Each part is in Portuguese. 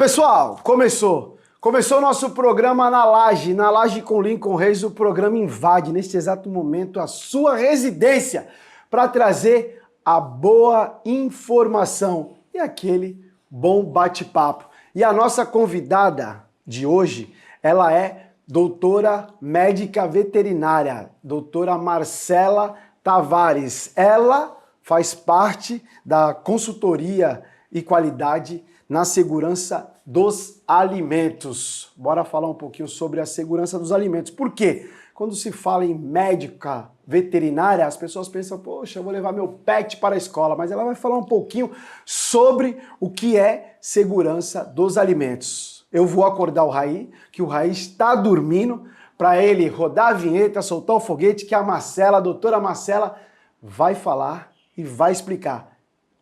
Pessoal, começou o nosso programa na Laje com Lincoln Reis. O programa invade neste exato momento a sua residência para trazer a boa informação e aquele bom bate-papo. E a nossa convidada de hoje, ela é doutora médica veterinária, doutora Marcela Tavares. Ela faz parte da consultoria e qualidade na segurança dos alimentos. Bora falar um pouquinho sobre a segurança dos alimentos. Por quê? Quando se fala em médica veterinária, as pessoas pensam, poxa, eu vou levar meu pet para a escola, mas ela vai falar um pouquinho sobre o que é segurança dos alimentos. Eu vou acordar o Raí, que o Raí está dormindo, para ele rodar a vinheta, soltar o foguete, que a Marcela, a doutora Marcela, vai falar e vai explicar.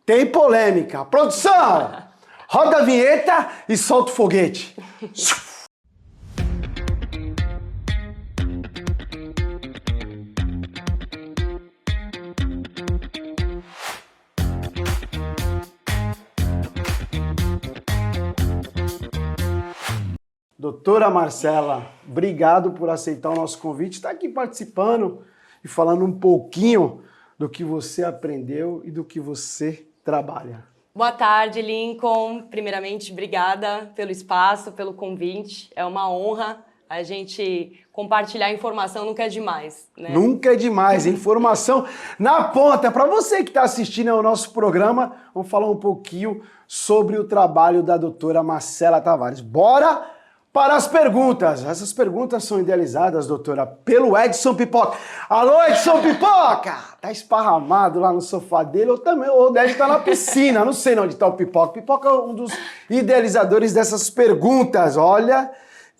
Tem polêmica. Produção! Roda a vinheta e solta o foguete. Doutora Marcela, obrigado por aceitar o nosso convite, estar aqui participando e falando um pouquinho do que você aprendeu e do que você trabalha. Boa tarde, Lincoln. Primeiramente, obrigada pelo espaço, pelo convite. É uma honra a gente compartilhar informação, nunca é demais, né? Nunca é demais, informação na ponta. Para você que está assistindo ao nosso programa, vamos falar um pouquinho sobre o trabalho da doutora Marcela Tavares. Bora para as perguntas. Essas perguntas são idealizadas, doutora, pelo Edson Pipoca. Alô, Edson Pipoca! Tá esparramado lá no sofá dele, ou deve estar na piscina, não sei onde está o Pipoca. Pipoca é um dos idealizadores dessas perguntas. Olha,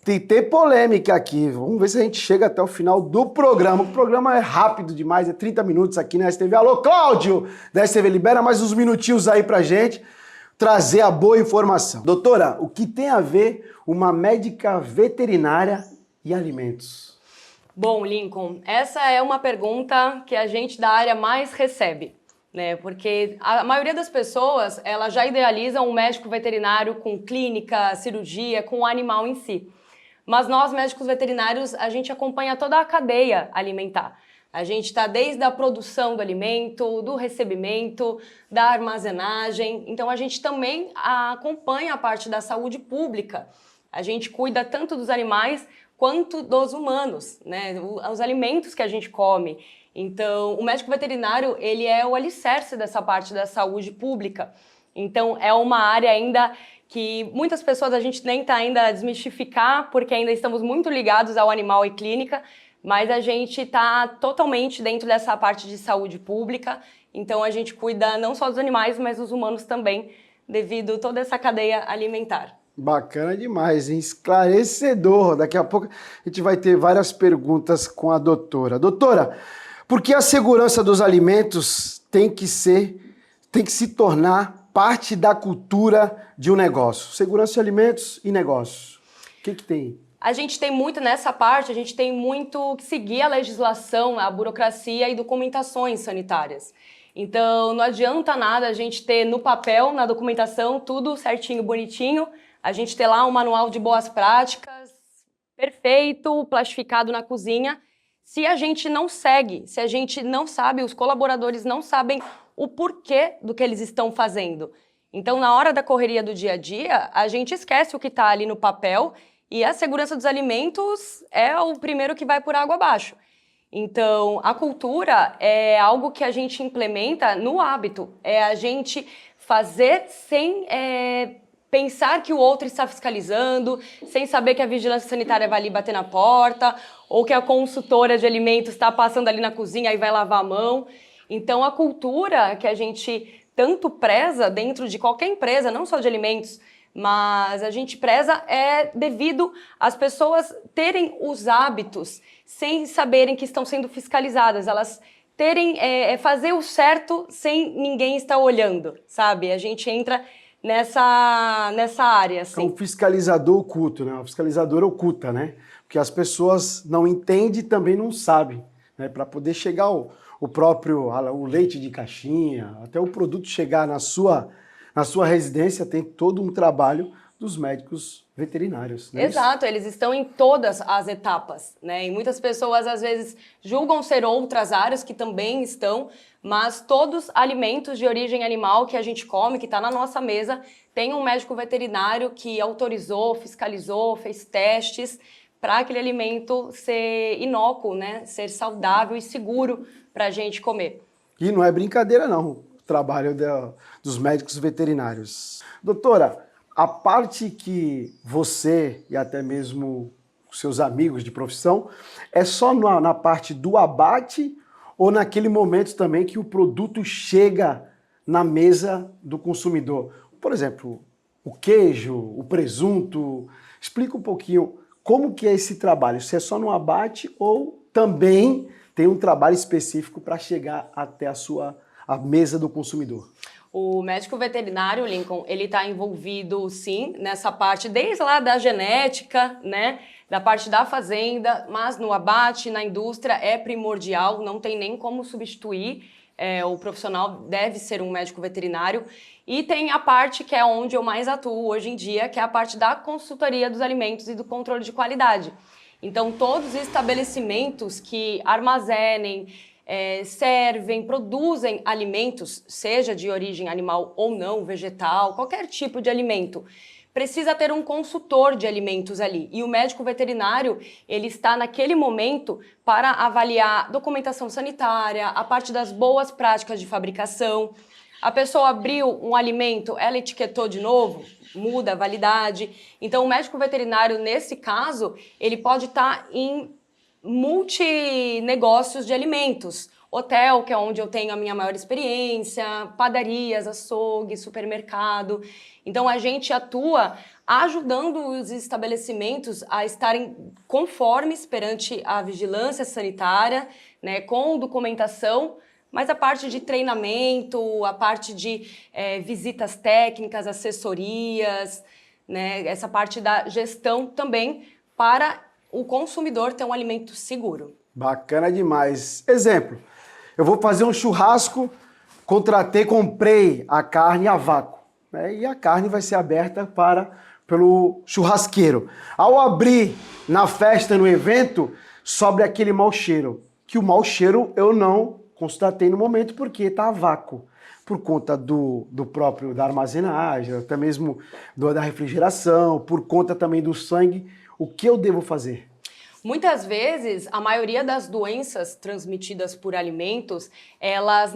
tem polêmica aqui. Vamos ver se a gente chega até o final do programa. O programa é rápido demais, é 30 minutos aqui na STV. Alô, Cláudio, da STV, libera mais uns minutinhos aí pra gente trazer a boa informação. Doutora, o que tem a ver uma médica veterinária e alimentos? Bom, Lincoln, essa é uma pergunta que a gente da área mais recebe, né? Porque a maioria das pessoas, ela já idealiza um médico veterinário com clínica, cirurgia, com o animal em si. Mas nós, médicos veterinários, a gente acompanha toda a cadeia alimentar. A gente está desde a produção do alimento, do recebimento, da armazenagem. Então, a gente também acompanha a parte da saúde pública. A gente cuida tanto dos animais quanto dos humanos, né? Os alimentos que a gente come. Então, o médico veterinário, ele é o alicerce dessa parte da saúde pública. Então, é uma área ainda que muitas pessoas a gente tenta ainda desmistificar, porque ainda estamos muito ligados ao animal e clínica, mas a gente está totalmente dentro dessa parte de saúde pública, então a gente cuida não só dos animais, mas dos humanos também, devido a toda essa cadeia alimentar. Bacana demais, hein? Esclarecedor. Daqui a pouco a gente vai ter várias perguntas com a doutora. Doutora, por que a segurança dos alimentos tem que se tornar parte da cultura de um negócio? Segurança de alimentos e negócio. O que tem? A gente tem muito nessa parte, a gente tem muito que seguir a legislação, a burocracia e documentações sanitárias. Então, não adianta nada a gente ter no papel, na documentação, tudo certinho, bonitinho, a gente ter lá um manual de boas práticas, perfeito, plastificado na cozinha, se a gente não segue, se a gente não sabe, os colaboradores não sabem o porquê do que eles estão fazendo. Então, na hora da correria do dia a dia, a gente esquece o que está ali no papel. E a segurança dos alimentos é o primeiro que vai por água abaixo. Então, a cultura é algo que a gente implementa no hábito. É a gente fazer sem pensar que o outro está fiscalizando, sem saber que a vigilância sanitária vai ali bater na porta, ou que a consultora de alimentos está passando ali na cozinha e vai lavar a mão. Então, a cultura que a gente tanto preza dentro de qualquer empresa, não só de alimentos, mas a gente preza devido às pessoas terem os hábitos sem saberem que estão sendo fiscalizadas, elas terem, fazer o certo sem ninguém estar olhando, sabe? A gente entra nessa área, assim. É um fiscalizador oculto, né? Uma fiscalizadora oculta, né? Porque as pessoas não entendem e também não sabem, né? Para poder chegar o leite de caixinha, até o produto chegar na sua residência, tem todo um trabalho dos médicos veterinários. Não é Exato, eles estão em todas as etapas, né? E muitas pessoas às vezes julgam ser outras áreas que também estão, mas todos alimentos de origem animal que a gente come, que está na nossa mesa, tem um médico veterinário que autorizou, fiscalizou, fez testes para aquele alimento ser inócuo, né? Ser saudável e seguro para a gente comer. E não é brincadeira não, o trabalho dos médicos veterinários. Doutora, a parte que você e até mesmo seus amigos de profissão é só na parte do abate ou naquele momento também que o produto chega na mesa do consumidor? Por exemplo, o queijo, o presunto. Explica um pouquinho como que é esse trabalho. Se é só no abate ou também tem um trabalho específico para chegar até a mesa do consumidor? O médico veterinário, Lincoln, ele está envolvido, sim, nessa parte, desde lá da genética, né, da parte da fazenda, mas no abate, na indústria, é primordial, não tem nem como substituir. O profissional deve ser um médico veterinário. E tem a parte que é onde eu mais atuo hoje em dia, que é a parte da consultoria dos alimentos e do controle de qualidade. Então, todos os estabelecimentos que armazenem, servem, produzem alimentos, seja de origem animal ou não, vegetal, qualquer tipo de alimento, precisa ter um consultor de alimentos ali. E o médico veterinário, ele está naquele momento para avaliar documentação sanitária, a parte das boas práticas de fabricação. A pessoa abriu um alimento, ela etiquetou de novo, muda a validade. Então, o médico veterinário, nesse caso, ele pode estar em multinegócios de alimentos. Hotel, que é onde eu tenho a minha maior experiência, padarias, açougue, supermercado. Então, a gente atua ajudando os estabelecimentos a estarem conformes perante a vigilância sanitária, né, com documentação, mas a parte de treinamento, a parte de visitas técnicas, assessorias, né, essa parte da gestão também para o consumidor ter um alimento seguro. Bacana demais. Exemplo, eu vou fazer um churrasco, comprei a carne a vácuo, né? E a carne vai ser aberta pelo churrasqueiro. Ao abrir na festa, no evento, sobe aquele mau cheiro. Que o mau cheiro eu não constatei no momento porque está a vácuo. Por conta da armazenagem, até mesmo da refrigeração, por conta também do sangue. O que eu devo fazer? Muitas vezes, a maioria das doenças transmitidas por alimentos, elas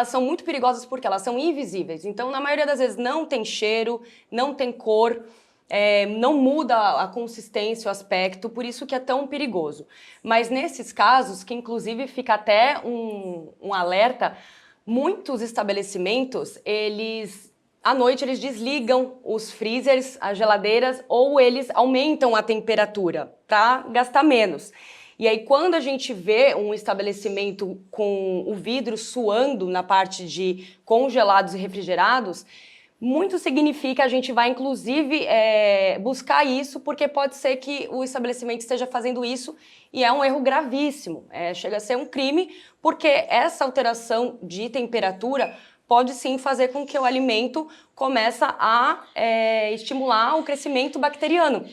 são muito perigosas porque elas são invisíveis. Então, na maioria das vezes, não tem cheiro, não tem cor, não muda a consistência, o aspecto, por isso que é tão perigoso. Mas nesses casos, que inclusive fica até um alerta, muitos estabelecimentos, à noite eles desligam os freezers, as geladeiras, ou eles aumentam a temperatura para gastar menos. E aí, quando a gente vê um estabelecimento com o vidro suando na parte de congelados e refrigerados, muito significa que a gente vai, inclusive, buscar isso, porque pode ser que o estabelecimento esteja fazendo isso e é um erro gravíssimo. Chega a ser um crime, porque essa alteração de temperatura pode sim fazer com que o alimento comece a estimular o crescimento bacteriano.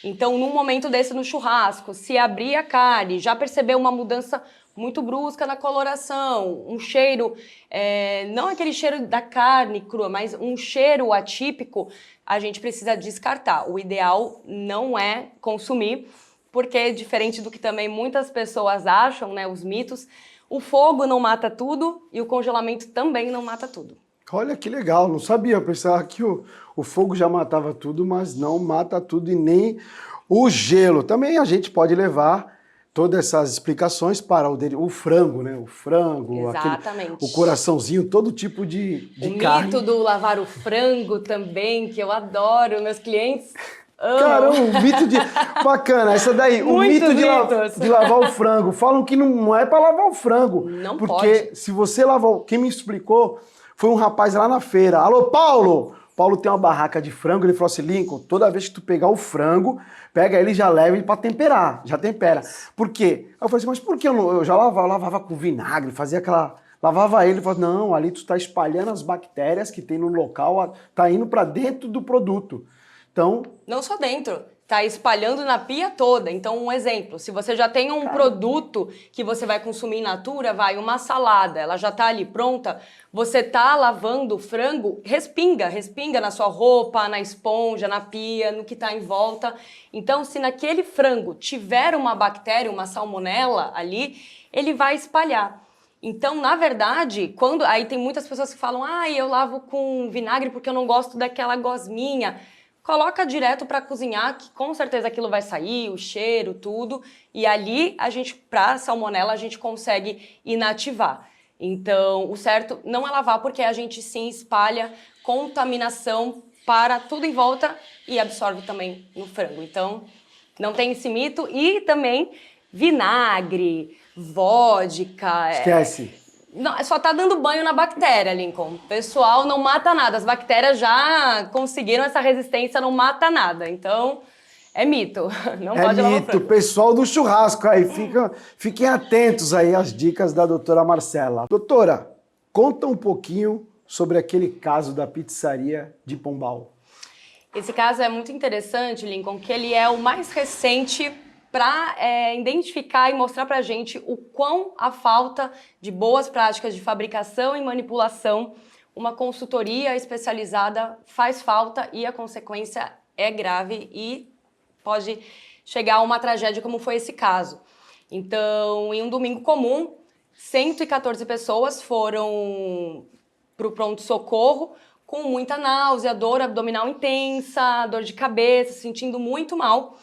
Então, num momento desse no churrasco, se abrir a carne, já percebeu uma mudança muito brusca na coloração, um cheiro, não aquele cheiro da carne crua, mas um cheiro atípico, a gente precisa descartar. O ideal não é consumir, porque diferente do que também muitas pessoas acham, né, os mitos, o fogo não mata tudo e o congelamento também não mata tudo. Olha que legal, não sabia. Eu pensava que o fogo já matava tudo, mas não mata tudo e nem o gelo. Também a gente pode levar todas essas explicações para o frango, né? O frango, o coraçãozinho, todo tipo de carne. O mito do lavar o frango também, que eu adoro, meus clientes amam. Caramba, o mito de... Bacana, essa daí. O mito de lavar o frango. Falam que não é para lavar o frango. Não porque pode. Se você lavar... Quem me explicou foi um rapaz lá na feira. Alô, Paulo! Paulo tem uma barraca de frango, ele falou assim, Lincoln, toda vez que tu pegar o frango, pega ele e já leva ele pra temperar, já tempera. Por quê? Aí eu falei assim, mas por que eu já lavava com vinagre, fazia aquela... Lavava ele e falava, não, ali tu tá espalhando as bactérias que tem no local, tá indo pra dentro do produto. Então, não só dentro, tá espalhando na pia toda. Então, um exemplo, se você já tem um produto que você vai consumir in natura, uma salada, ela já tá ali pronta, você tá lavando o frango, respinga na sua roupa, na esponja, na pia, no que tá em volta. Então, se naquele frango tiver uma bactéria, uma salmonela ali, ele vai espalhar. Então, na verdade, aí tem muitas pessoas que falam, eu lavo com vinagre porque eu não gosto daquela gosminha. Coloca direto para cozinhar, que com certeza aquilo vai sair, o cheiro, tudo. E ali, para salmonela, a gente consegue inativar. Então, o certo não é lavar, porque a gente sim espalha contaminação para tudo em volta e absorve também no frango. Então, não tem esse mito. E também vinagre, vodka. esquece. Não, só tá dando banho na bactéria, Lincoln. Pessoal, não mata nada. As bactérias já conseguiram essa resistência, não mata nada. Então, é mito. Não pode lavar o mito. frango. Pessoal do churrasco aí, fiquem atentos aí às dicas da doutora Marcela. Doutora, conta um pouquinho sobre aquele caso da pizzaria de Pombal. Esse caso é muito interessante, Lincoln, que ele é o mais recente para identificar e mostrar para a gente o quão a falta de boas práticas de fabricação e manipulação, uma consultoria especializada faz falta e a consequência é grave e pode chegar a uma tragédia como foi esse caso. Então, em um domingo comum, 114 pessoas foram para o pronto-socorro com muita náusea, dor abdominal intensa, dor de cabeça, se sentindo muito mal.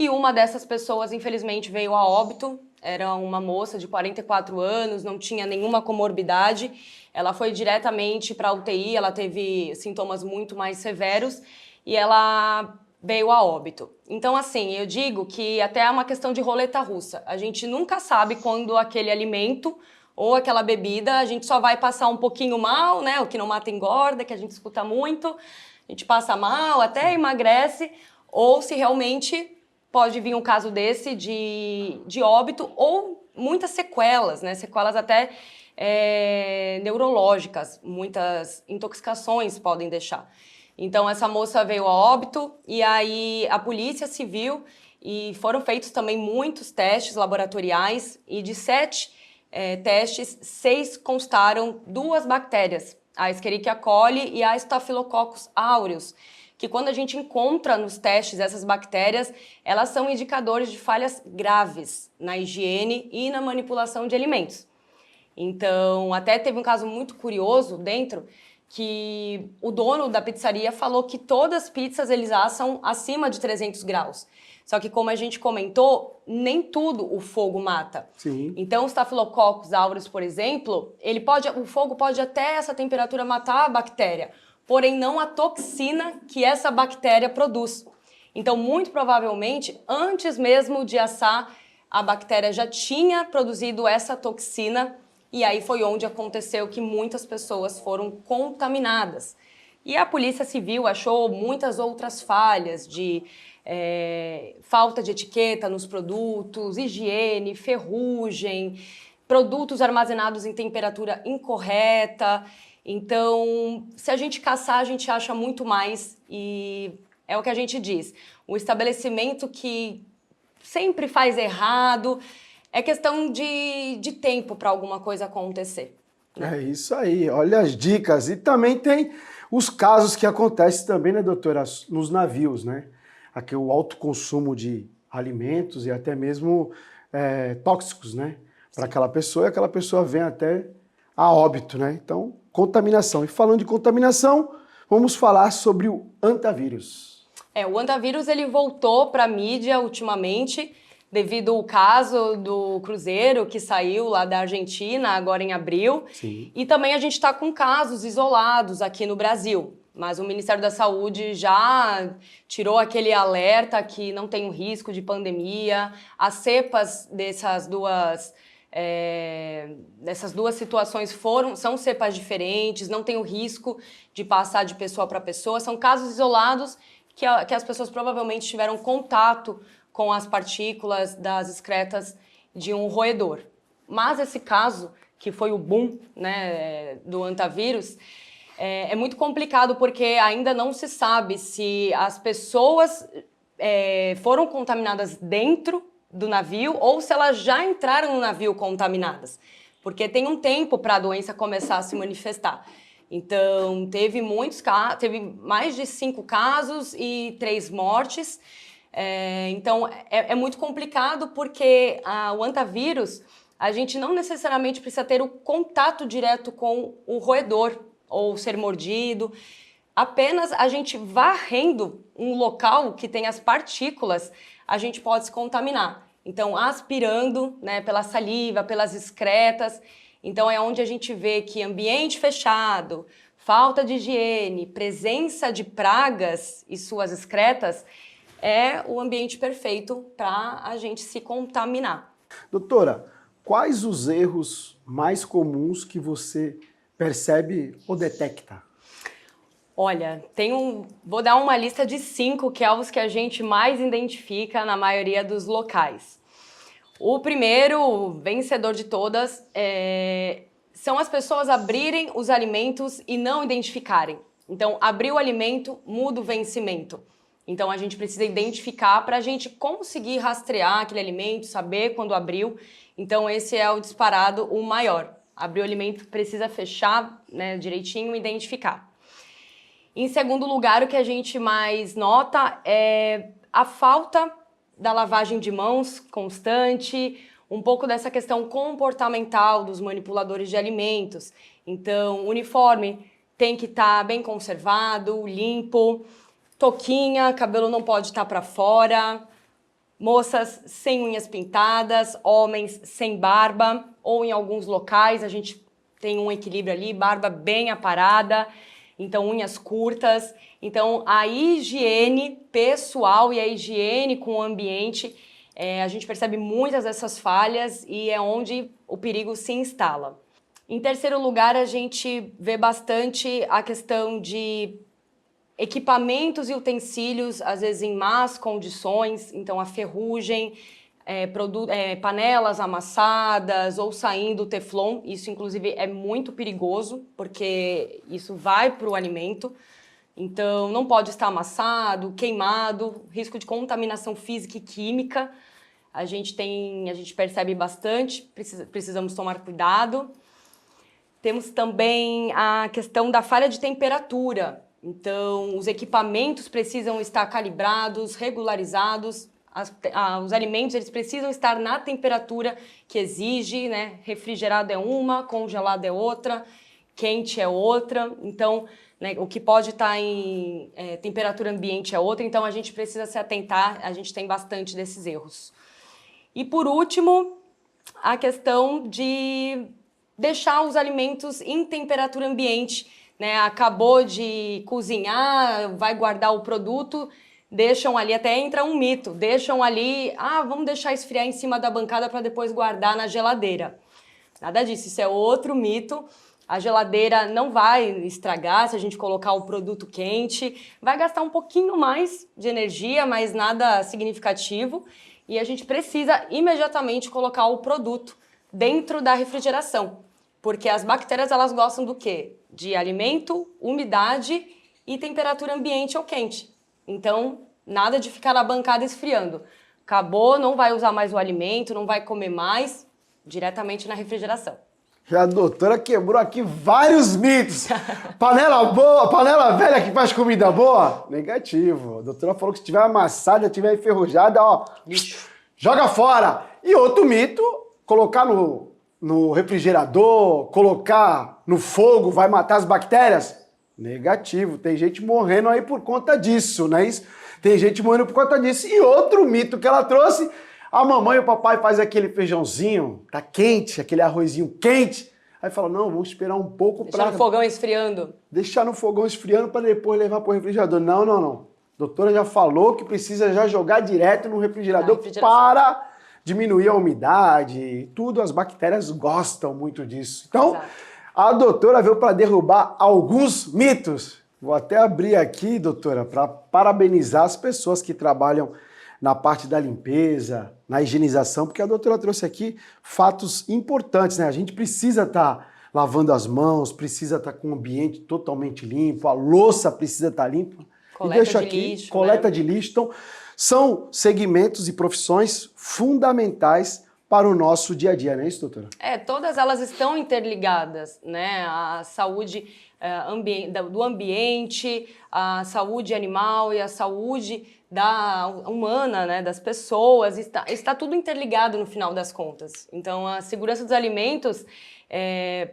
E uma dessas pessoas, infelizmente, veio a óbito. Era uma moça de 44 anos, não tinha nenhuma comorbidade. Ela foi diretamente para a UTI, ela teve sintomas muito mais severos e ela veio a óbito. Então, assim, eu digo que até é uma questão de roleta russa. A gente nunca sabe quando aquele alimento ou aquela bebida, a gente só vai passar um pouquinho mal, né? O que não mata engorda, que a gente escuta muito. A gente passa mal, até emagrece, ou se realmente pode vir um caso desse de óbito ou muitas sequelas, né? Sequelas até neurológicas, muitas intoxicações podem deixar. Então, essa moça veio a óbito e aí a polícia civil e foram feitos também muitos testes laboratoriais e de 7 testes, 6 constaram 2 bactérias, a Escherichia coli e a Staphylococcus aureus, que quando a gente encontra nos testes essas bactérias, elas são indicadores de falhas graves na higiene e na manipulação de alimentos. Então, até teve um caso muito curioso dentro, que o dono da pizzaria falou que todas as pizzas eles assam acima de 300 graus. Só que, como a gente comentou, nem tudo o fogo mata. Sim. Então, o Staphylococcus aureus, por exemplo, o fogo pode até essa temperatura matar a bactéria, porém não a toxina que essa bactéria produz. Então, muito provavelmente, antes mesmo de assar, a bactéria já tinha produzido essa toxina e aí foi onde aconteceu que muitas pessoas foram contaminadas. E a Polícia Civil achou muitas outras falhas de falta de etiqueta nos produtos, higiene, ferrugem, produtos armazenados em temperatura incorreta. Então, se a gente caçar, a gente acha muito mais e é o que a gente diz. O estabelecimento que sempre faz errado é questão de tempo para alguma coisa acontecer. É isso aí, olha as dicas. E também tem os casos que acontecem também, né, doutora, nos navios, né? Aqui o alto consumo de alimentos e até mesmo tóxicos, né? Para aquela pessoa e aquela pessoa vem até a óbito, né? Então, contaminação. E falando de contaminação, vamos falar sobre o hantavírus. O hantavírus ele voltou para a mídia ultimamente, devido ao caso do cruzeiro que saiu lá da Argentina, agora em abril. Sim. E também a gente está com casos isolados aqui no Brasil. Mas o Ministério da Saúde já tirou aquele alerta que não tem um risco de pandemia. As cepas dessas duas situações são cepas diferentes, não tem o risco de passar de pessoa para pessoa. São casos isolados que as pessoas provavelmente tiveram contato com as partículas das excretas de um roedor. Mas esse caso, que foi o boom, né, do hantavírus, É muito complicado porque ainda não se sabe se as pessoas foram contaminadas dentro do navio ou se elas já entraram no navio contaminadas. Porque tem um tempo para a doença começar a se manifestar. Então, teve mais de 5 casos e 3 mortes. Então, é muito complicado porque o hantavírus, a gente não necessariamente precisa ter o contato direto com o roedor ou ser mordido. Apenas a gente varrendo um local que tem as partículas, a gente pode se contaminar. Então, aspirando, né, pela saliva, pelas excretas. Então, é onde a gente vê que ambiente fechado, falta de higiene, presença de pragas e suas excretas é o ambiente perfeito para a gente se contaminar. Doutora, quais os erros mais comuns que você percebe ou detecta? Olha, vou dar uma lista de 5 que é os que a gente mais identifica na maioria dos locais. O primeiro, vencedor de todas, são as pessoas abrirem os alimentos e não identificarem. Então, abrir o alimento muda o vencimento. Então, a gente precisa identificar para a gente conseguir rastrear aquele alimento, saber quando abriu. Então, esse é o disparado, o maior. Abrir o alimento precisa fechar, né, direitinho e identificar. Em segundo lugar, o que a gente mais nota é a falta da lavagem de mãos constante, um pouco dessa questão comportamental dos manipuladores de alimentos. Então, o uniforme tem que estar bem conservado, limpo, touquinha, cabelo não pode estar para fora, moças sem unhas pintadas, homens sem barba, ou em alguns locais a gente tem um equilíbrio ali, barba bem aparada, então unhas curtas. Então a higiene pessoal e a higiene com o ambiente, a gente percebe muitas dessas falhas e é onde o perigo se instala. Em terceiro lugar, a gente vê bastante a questão de equipamentos e utensílios, às vezes em más condições, então a ferrugem, panelas amassadas ou saindo o teflon, isso inclusive é muito perigoso, porque isso vai para o alimento, então não pode estar amassado, queimado, risco de contaminação física e química, a gente percebe bastante, precisamos tomar cuidado. Temos também a questão da falha de temperatura. Então, os equipamentos precisam estar calibrados, regularizados, os alimentos eles precisam estar na temperatura que exige, né? Refrigerado é uma, congelado é outra, quente é outra. Então, né, o que pode estar em temperatura ambiente é outra. Então, a gente precisa se atentar, a gente tem bastante desses erros. E, por último, a questão de deixar os alimentos em temperatura ambiente, né? Acabou de cozinhar, vai guardar o produto, deixam ali, até entra um mito, deixam ali, vamos deixar esfriar em cima da bancada para depois guardar na geladeira. Nada disso, isso é outro mito. A geladeira não vai estragar se a gente colocar o produto quente, vai gastar um pouquinho mais de energia, mas nada significativo, e a gente precisa imediatamente colocar o produto dentro da refrigeração. Porque as bactérias, elas gostam do quê? De alimento, umidade e temperatura ambiente ou quente. Então, nada de ficar na bancada esfriando. Acabou, não vai usar mais o alimento, não vai comer mais, diretamente na refrigeração. Já a doutora quebrou aqui vários mitos. Panela boa, panela velha que faz comida boa? Negativo. A doutora falou que se tiver amassada, se tiver enferrujada, lixo, joga fora. E outro mito, colocar no refrigerador, colocar no fogo, vai matar as bactérias? Negativo. Tem gente morrendo aí por conta disso, não é isso? Tem gente morrendo por conta disso. E outro mito que ela trouxe, a mamãe e o papai fazem aquele feijãozinho, tá quente, aquele arrozinho quente. Aí fala, não, vamos esperar um pouco para... Deixar no fogão esfriando. Deixar no fogão esfriando para depois levar para o refrigerador. Não, não, não. A doutora já falou que precisa já jogar direto no refrigerador para diminuir a umidade, tudo, as bactérias gostam muito disso. Então, exato, a doutora veio para derrubar alguns mitos. Vou até abrir aqui, doutora, para parabenizar as pessoas que trabalham na parte da limpeza, na higienização, porque a doutora trouxe aqui fatos importantes, né? A gente precisa estar lavando as mãos, precisa estar com o ambiente totalmente limpo, a louça precisa estar limpa. Coleta E deixa de aqui, lixo, coleta né? de lixo. Então, são segmentos e profissões fundamentais para o nosso dia a dia, não é isso, doutora? Todas elas estão interligadas, né? A saúde do ambiente, a saúde animal e a saúde humana, né? Das pessoas, está tudo interligado no final das contas. Então, a segurança dos alimentos,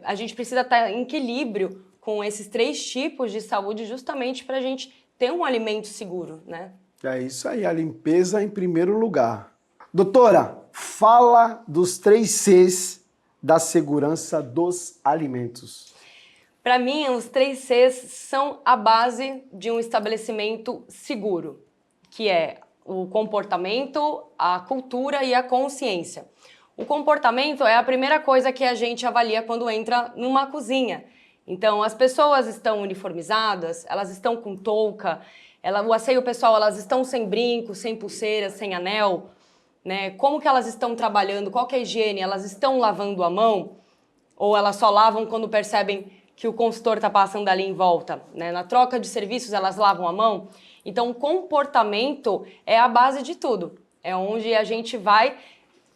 a gente precisa estar em equilíbrio com esses 3 tipos de saúde justamente para a gente ter um alimento seguro, né? É isso aí, a limpeza em primeiro lugar. Doutora, fala dos 3 Cs da segurança dos alimentos. Para mim, os 3 Cs são a base de um estabelecimento seguro, que é o comportamento, a cultura e a consciência. O comportamento é a primeira coisa que a gente avalia quando entra numa cozinha. Então, as pessoas estão uniformizadas, elas estão com touca, o asseio pessoal, elas estão sem brinco, sem pulseira, sem anel, né? Como que elas estão trabalhando, qual que é a higiene, elas estão lavando a mão ou elas só lavam quando percebem que o consultor está passando ali em volta, né? Na troca de serviços, elas lavam a mão. Então, o comportamento é a base de tudo. É onde a gente vai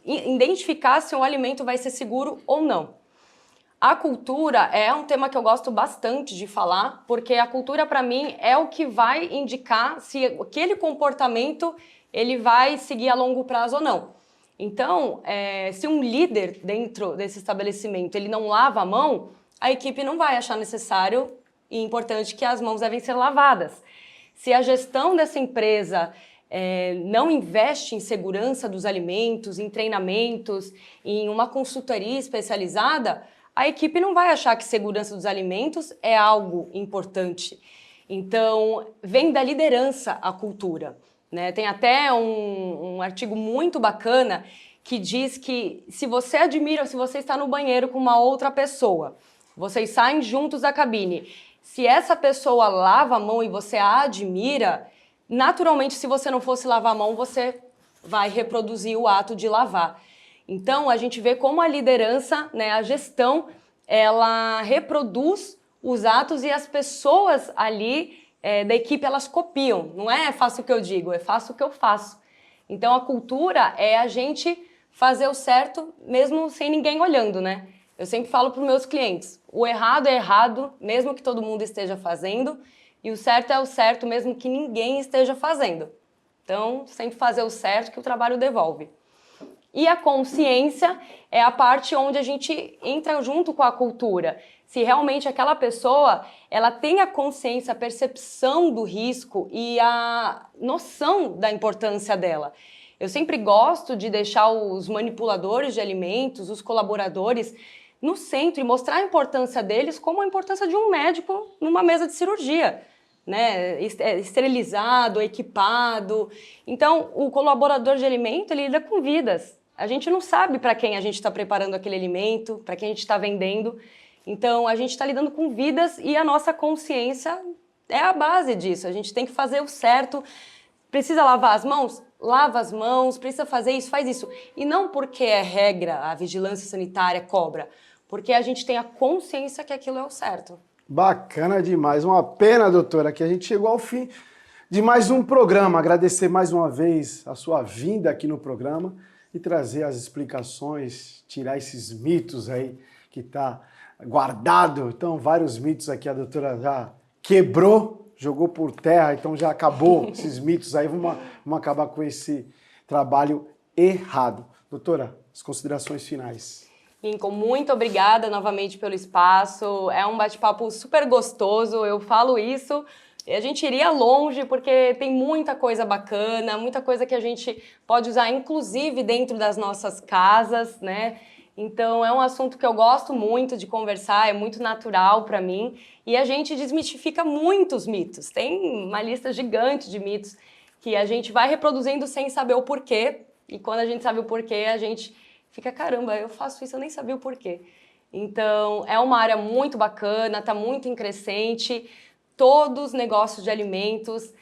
identificar se o alimento vai ser seguro ou não. A cultura é um tema que eu gosto bastante de falar, porque a cultura, para mim, é o que vai indicar se aquele comportamento ele vai seguir a longo prazo ou não. Então, se um líder dentro desse estabelecimento ele não lava a mão, a equipe não vai achar necessário e importante que as mãos devem ser lavadas. Se a gestão dessa empresa não investe em segurança dos alimentos, em treinamentos, em uma consultoria especializada, a equipe não vai achar que segurança dos alimentos é algo importante. Então, vem da liderança a cultura, né? Tem até um artigo muito bacana que diz que se você está no banheiro com uma outra pessoa, vocês saem juntos da cabine, se essa pessoa lava a mão e você a admira, naturalmente, se você não fosse lavar a mão, você vai reproduzir o ato de lavar. Então, a gente vê como a liderança, né, a gestão, ela reproduz os atos e as pessoas ali da equipe, elas copiam. Não é faço o que eu digo, é faço o que eu faço. Então, a cultura é a gente fazer o certo mesmo sem ninguém olhando, né? Eu sempre falo para os meus clientes, o errado é errado, mesmo que todo mundo esteja fazendo, e o certo é o certo, mesmo que ninguém esteja fazendo. Então, sempre fazer o certo que o trabalho devolve. E a consciência é a parte onde a gente entra junto com a cultura. Se realmente aquela pessoa ela tem a consciência, a percepção do risco e a noção da importância dela. Eu sempre gosto de deixar os manipuladores de alimentos, os colaboradores, no centro e mostrar a importância deles como a importância de um médico numa mesa de cirurgia, né? Esterilizado, equipado. Então, o colaborador de alimento, ele lida com vidas. A gente não sabe para quem a gente está preparando aquele alimento, para quem a gente está vendendo. Então, a gente está lidando com vidas e a nossa consciência é a base disso. A gente tem que fazer o certo. Precisa lavar as mãos? Lava as mãos. Precisa fazer isso? Faz isso. E não porque é regra, a vigilância sanitária cobra, porque a gente tem a consciência que aquilo é o certo. Bacana demais. Uma pena, doutora, que a gente chegou ao fim de mais um programa. Agradecer mais uma vez a sua vinda aqui no programa e trazer as explicações, tirar esses mitos aí que tá guardado. Então, vários mitos aqui a doutora já quebrou, jogou por terra, então já acabou esses mitos aí. Vamos acabar com esse trabalho errado. Doutora, as considerações finais. Lincoln, muito obrigada novamente pelo espaço. É um bate-papo super gostoso, eu falo isso. A gente iria longe porque tem muita coisa bacana, muita coisa que a gente pode usar, inclusive dentro das nossas casas, né? Então, é um assunto que eu gosto muito de conversar, é muito natural para mim. E a gente desmistifica muitos mitos. Tem uma lista gigante de mitos que a gente vai reproduzindo sem saber o porquê. E quando a gente sabe o porquê, a gente fica, caramba, eu faço isso, eu nem sabia o porquê. Então, é uma área muito bacana, está muito em crescente. Todos os negócios de alimentos,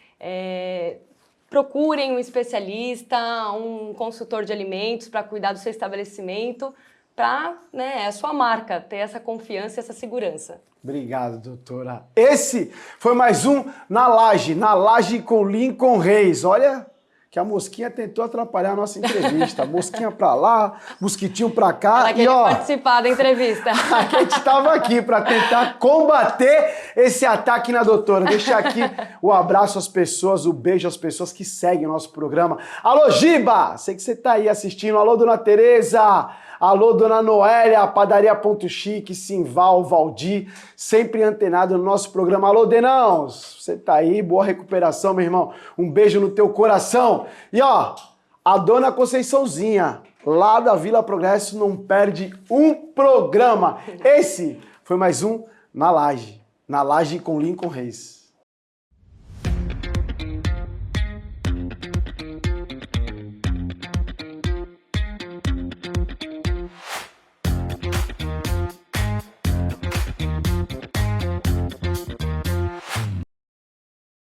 procurem um especialista, um consultor de alimentos para cuidar do seu estabelecimento, para, né, é a sua marca, ter essa confiança e essa segurança. Obrigado, doutora. Esse foi mais um Na Laje com Lincoln Reis. Olha que a mosquinha tentou atrapalhar a nossa entrevista. Mosquinha pra lá, mosquitinho pra cá. Ela queria participar da entrevista. A gente estava aqui para tentar combater esse ataque na doutora. Deixar aqui o abraço às pessoas, o beijo às pessoas que seguem o nosso programa. Alô, Giba! Sei que você está aí assistindo. Alô, dona Tereza! Alô, dona Noélia, Padaria Ponto Chique, Simval, Valdir, sempre antenado no nosso programa. Alô, Denão, você tá aí, boa recuperação, meu irmão. Um beijo no teu coração. E ó, a dona Conceiçãozinha, lá da Vila Progresso, não perde um programa. Esse foi mais um Na Laje com Lincoln Reis.